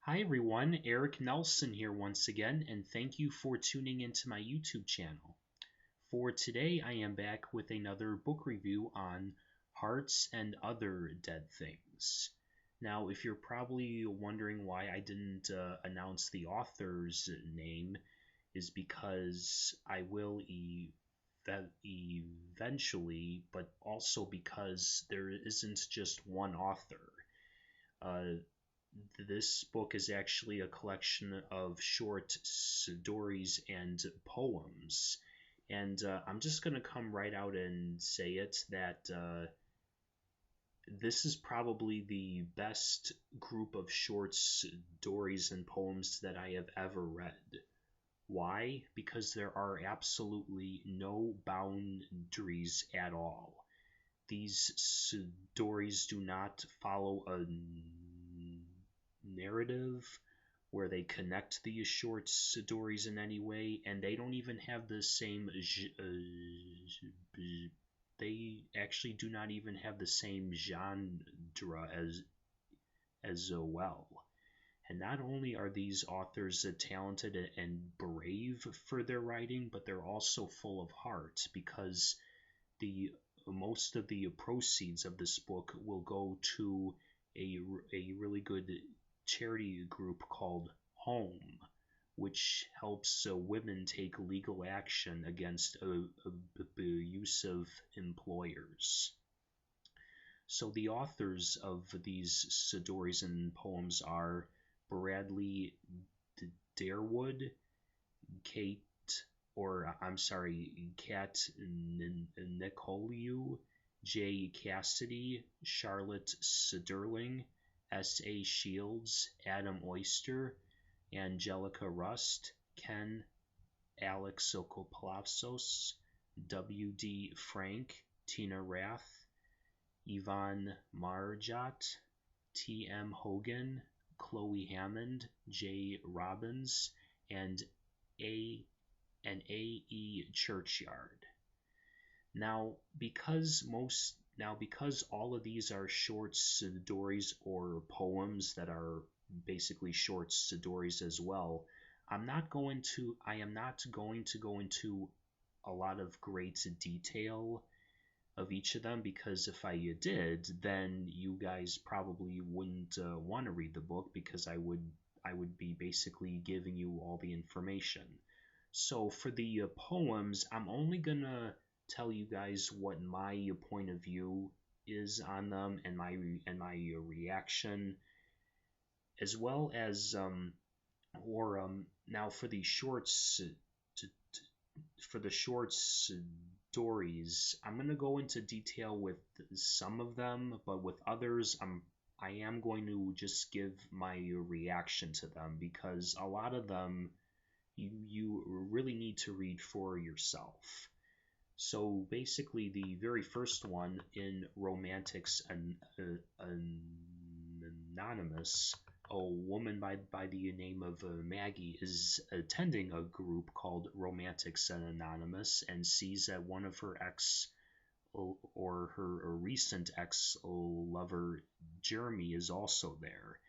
Hi everyone, Eric Nelson here once again, and thank you for tuning into my YouTube channel. For today, I am back with another book review on Hearts and Other Dead Things. Now, if you're probably wondering why I didn't announce the author's name, is because I will eventually, but also because there isn't just one author. This book is actually a collection of short stories and poems. And I'm just going to come right out and say it that this is probably the best group of short stories and poems that I have ever read. Why? Because there are absolutely no boundaries at all. These stories do not follow a narrative where they connect these short stories in any way, and they don't even have the same they actually do not even have the same genre as well. And not only are these authors talented and brave for their writing, but they're also full of heart, because the most of the proceeds of this book will go to a really good charity group called Home, which helps women take legal action against abusive employers. So the authors of these stories and poems are Bradley Darewood, Kat Nicolaou, J. Cassidy, Charlotte Stirling, S.A. Shields, Adam Oster, Angelika Rust, Ken Alexopoulos, W.D. Frank, Tina Rath, Yvonne Marjot, T.M. Hogan, Chloe Hammond, J. Robbins, and A.E. Churchyard. Now, because all of these are short stories or poems that are basically short stories as well, I am not going to go into a lot of great detail of each of them, because if I did, then you guys probably wouldn't want to read the book, because I would be basically giving you all the information. So for the poems, I'm only gonna tell you guys what my point of view is on them, and my reaction, as well as now for the short stories, I'm gonna go into detail with some of them, but with others, I am going to just give my reaction to them, because a lot of them you really need to read for yourself. So basically, the very first one in Romantics Anonymous, a woman by the name of Maggie is attending a group called Romantics Anonymous, and sees that one of her ex or her recent ex-lover Jeremy is also there.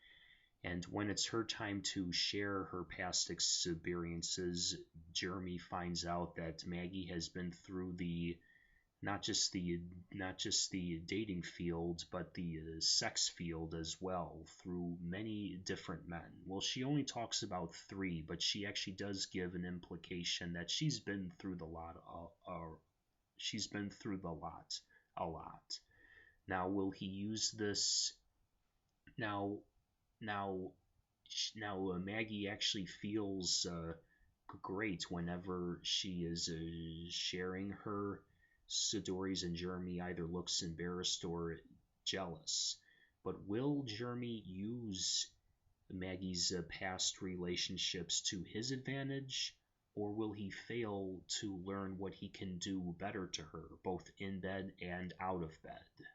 And when it's her time to share her past experiences, Jeremy finds out that Maggie has been through not just the dating field, but the sex field as well, through many different men. Well, she only talks about 3, but she actually does give an implication that she's been through a lot. Now, will he use this? Now, Maggie actually feels great whenever she is sharing her stories, and Jeremy either looks embarrassed or jealous. But will Jeremy use Maggie's past relationships to his advantage, or will he fail to learn what he can do better to her, both in bed and out of bed?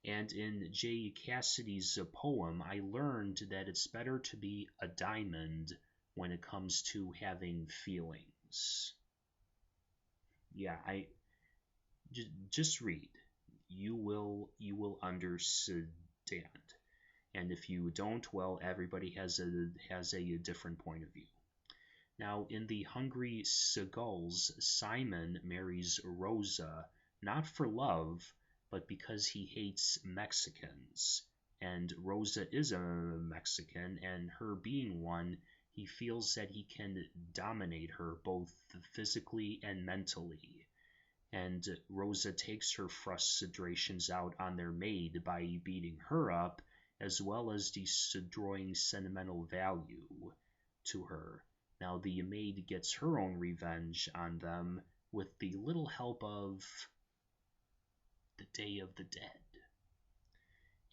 And in J. Cassidy's poem, I learned that it's better to be a diamond when it comes to having feelings. Yeah, just read. You will understand. And if you don't, well, everybody has a different point of view. Now, in The Hungry Seagulls, Simon marries Rosa, not for love, but because he hates Mexicans. And Rosa is a Mexican, and her being one, he feels that he can dominate her both physically and mentally. And Rosa takes her frustrations out on their maid by beating her up, as well as destroying sentimental value to her. Now, the maid gets her own revenge on them with the little help of the Day of the Dead.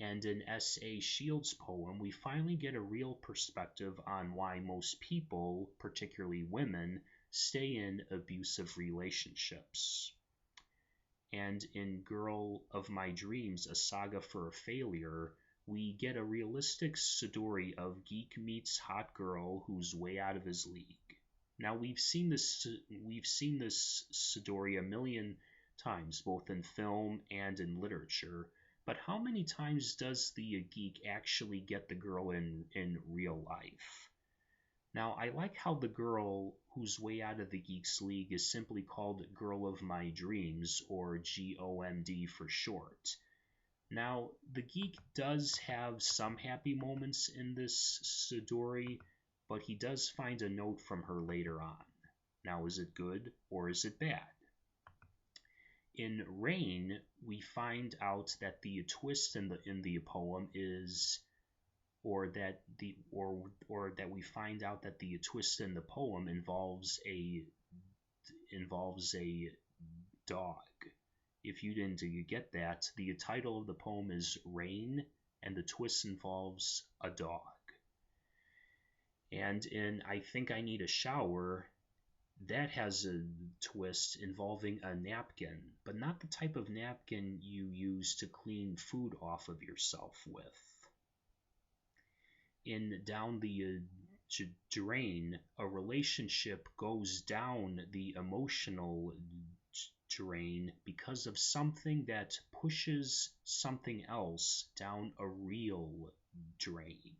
And in S.A. Shields' poem, we finally get a real perspective on why most people, particularly women, stay in abusive relationships. And in Girl of My Dreams, A Saga for a Failure, we get a realistic story of geek meets hot girl who's way out of his league. Now we've seen this story a million times, both in film and in literature, but how many times does the geek actually get the girl in real life? Now, I like how the girl who's way out of the geek's league is simply called Girl of My Dreams, or GOMD for short. Now, the geek does have some happy moments in this story, but he does find a note from her later on. Now, is it good or is it bad? In Rain, we find out that the twist in the poem is, or that we find out that the twist in the poem involves a dog. If you didn't get that, the title of the poem is Rain, and the twist involves a dog. And in I Think I Need a Shower, that has a twist involving a napkin, but not the type of napkin you use to clean food off of yourself with. In Down the Drain, a relationship goes down the emotional drain because of something that pushes something else down a real drain.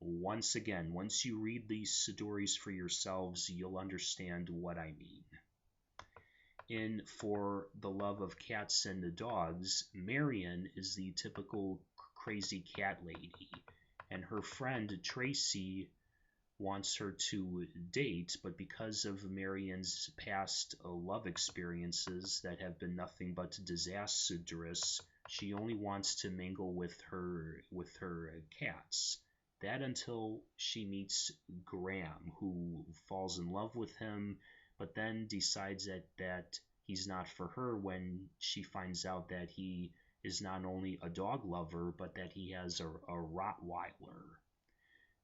Once again, once you read these stories for yourselves, you'll understand what I mean. In For the Love of Cats and Dogs, Marion is the typical crazy cat lady, and her friend Tracy wants her to date, but because of Marion's past love experiences that have been nothing but disastrous, she only wants to mingle with her cats. That until she meets Graham, who falls in love with him, but then decides that he's not for her when she finds out that he is not only a dog lover, but that he has a Rottweiler.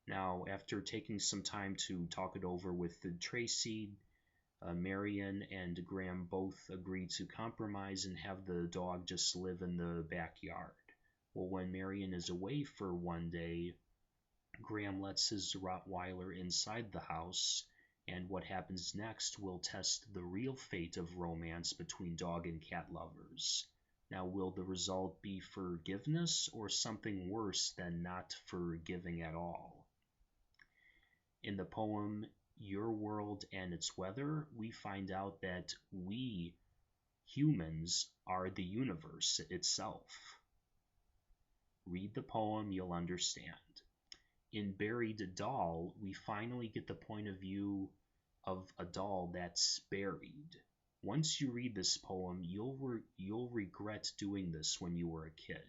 Now, after taking some time to talk it over with Tracy, Marion and Graham both agree to compromise and have the dog just live in the backyard. Well, when Marion is away for one day, Graham lets his Rottweiler inside the house, and what happens next will test the real fate of romance between dog and cat lovers. Now, will the result be forgiveness or something worse than not forgiving at all? In the poem Your World and Its Weather, we find out that we humans are the universe itself. Read the poem, you'll understand. In Buried Doll, we finally get the point of view of a doll that's buried. Once you read this poem, you'll regret doing this when you were a kid.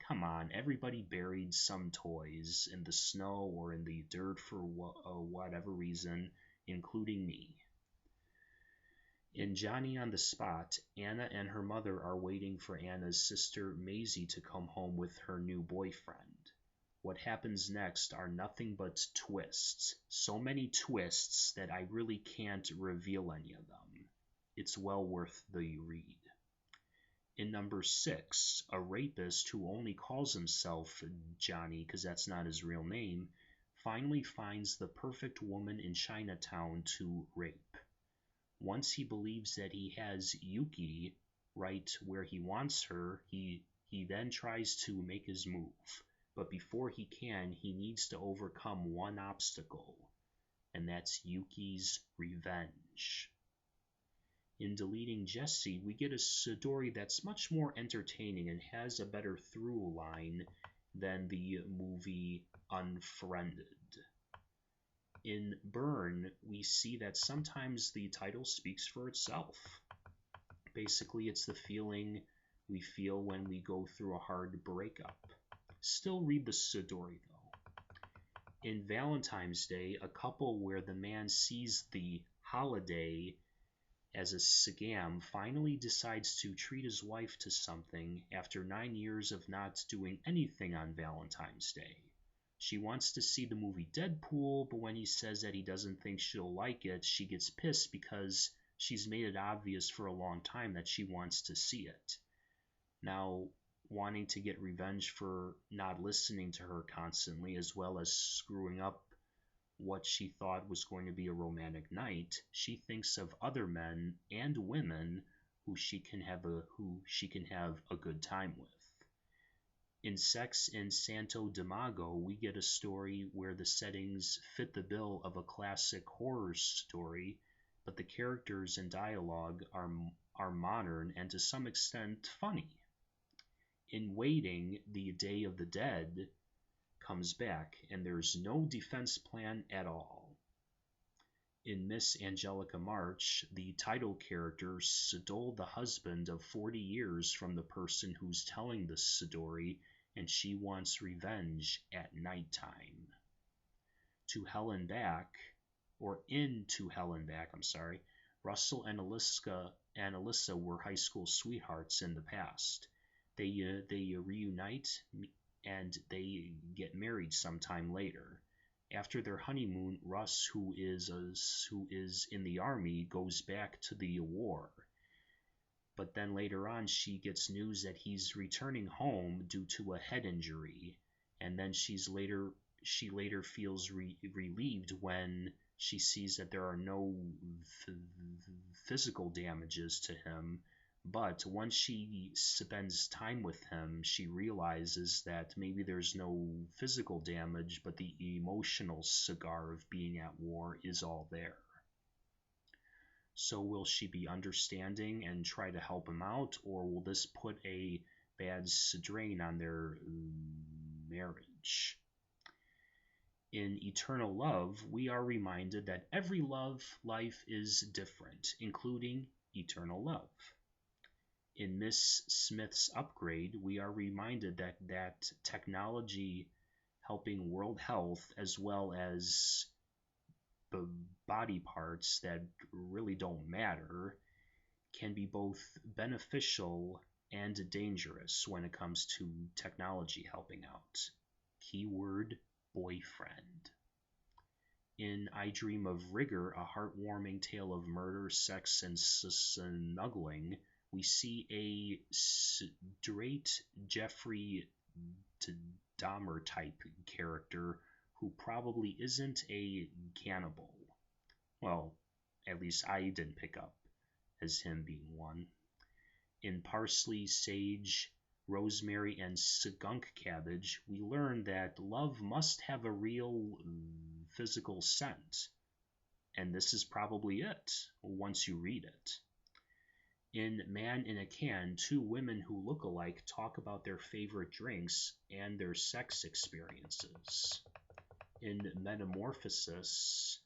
Come on, everybody buried some toys in the snow or in the dirt for whatever reason, including me. In Johnny on the Spot, Anna and her mother are waiting for Anna's sister Maisie to come home with her new boyfriend. What happens next are nothing but twists. So many twists that I really can't reveal any of them. It's well worth the read. In number 6, a rapist who only calls himself Johnny because that's not his real name, finally finds the perfect woman in Chinatown to rape. Once he believes that he has Yuki right where he wants her, he then tries to make his move. But before he can, he needs to overcome one obstacle, and that's Yuki's revenge. In Deleting Jesse, we get a story that's much more entertaining and has a better through line than the movie Unfriended. In Burn, we see that sometimes the title speaks for itself. Basically, it's the feeling we feel when we go through a hard breakup. Still read the story, though. In Valentine's Day, a couple where the man sees the holiday as a scam finally decides to treat his wife to something after 9 years of not doing anything on Valentine's Day. She wants to see the movie Deadpool, but when he says that he doesn't think she'll like it, she gets pissed because she's made it obvious for a long time that she wants to see it. Now, wanting to get revenge for not listening to her constantly, as well as screwing up what she thought was going to be a romantic night, she thinks of other men and women who she can have a good time with. In Sex in Santo Domingo, we get a story where the settings fit the bill of a classic horror story, but the characters and dialogue are modern and to some extent funny. In Waiting, the Day of the Dead comes back, and there's no defense plan at all. In Miss Angelika March, the title character stole the husband of 40 years from the person who's telling the story, and she wants revenge at nighttime. In To Hell and Back, Russell and Alyssa were high school sweethearts in the past. They reunite and they get married sometime later. After their honeymoon, Russ, who is in the army, goes back to the war. But then later on, she gets news that he's returning home due to a head injury, and then she later feels relieved when she sees that there are no physical damages to him. But once she spends time with him, she realizes that maybe there's no physical damage, but the emotional scar of being at war is all there. So will she be understanding and try to help him out, or will this put a bad strain on their marriage? In Eternal Love, we are reminded that every life is different, including eternal love. In Miss Smith's Upgrade, we are reminded that technology helping world health, as well as the body parts that really don't matter, can be both beneficial and dangerous when it comes to technology helping out. Keyword boyfriend. In I Dream of Rigor, a heartwarming tale of murder, sex, and snuggling, we see a straight Jeffrey Dahmer type character who probably isn't a cannibal. Well, at least I didn't pick up as him being one. In Parsley, Sage, Rosemary, and Skunk Cabbage, we learn that love must have a real physical scent. And this is probably it, once you read it. In Man in a Can, two women who look alike talk about their favorite drinks and their sex experiences. In Metamorphosis,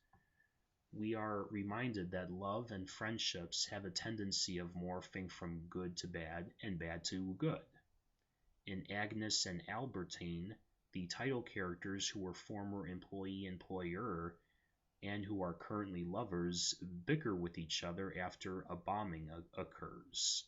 we are reminded that love and friendships have a tendency of morphing from good to bad and bad to good. In Agnes and Albertine, the title characters, who were former employee-employer and who are currently lovers, bicker with each other after a bombing occurs.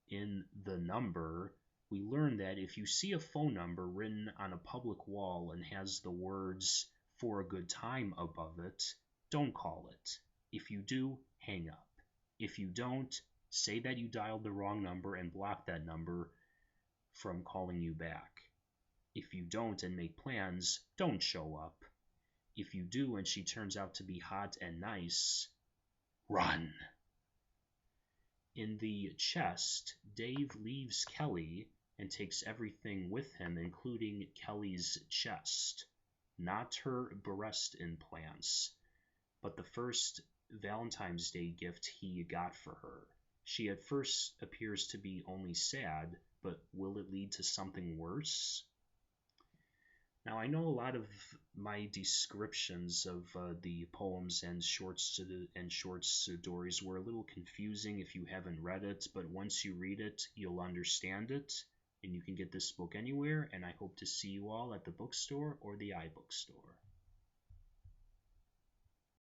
In The Number, we learn that if you see a phone number written on a public wall and has the words "for a good time" above it, don't call it. If you do, hang up. If you don't, say that you dialed the wrong number and block that number from calling you back. If you don't and make plans, don't show up. If you do and she turns out to be hot and nice, run. In The Chest, Dave leaves Kelly and takes everything with him, including Kelly's chest. Not her breast implants, but the first Valentine's Day gift he got for her. She at first appears to be only sad, but will it lead to something worse? Now, I know a lot of my descriptions of the poems and short stories were a little confusing if you haven't read it, but once you read it, you'll understand it, and you can get this book anywhere, and I hope to see you all at the bookstore or the iBookstore.